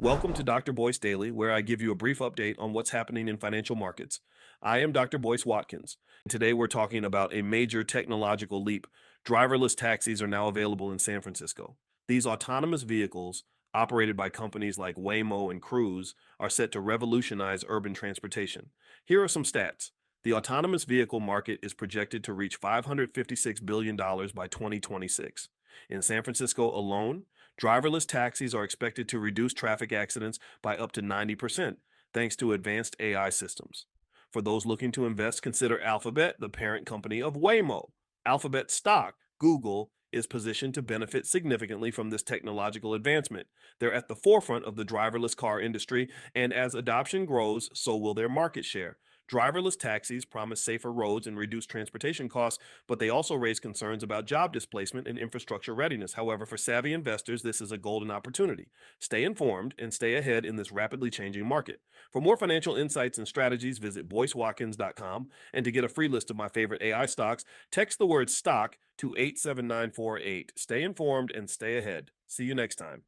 Welcome to Dr. Boyce Daily, where I give you a brief update on what's happening in financial markets. I am Dr. Boyce Watkins. Today we're talking about a major technological leap. Driverless taxis are now available in San Francisco. These autonomous vehicles, operated by companies like Waymo and Cruise, are set to revolutionize urban transportation. Here are some stats. The autonomous vehicle market is projected to reach $556 billion by 2026. In San Francisco alone, driverless taxis are expected to reduce traffic accidents by up to 90%, thanks to advanced AI systems. For those looking to invest, consider Alphabet, the parent company of Waymo. Alphabet stock, Google, is positioned to benefit significantly from this technological advancement. They're at the forefront of the driverless car industry, and as adoption grows, so will their market share. Driverless taxis promise safer roads and reduced transportation costs, but they also raise concerns about job displacement and infrastructure readiness. However, for savvy investors, this is a golden opportunity. Stay informed and stay ahead in this rapidly changing market. For more financial insights and strategies, visit boycewatkins.com. And to get a free list of my favorite AI stocks, text the word stock to 87948. Stay informed and stay ahead. See you next time.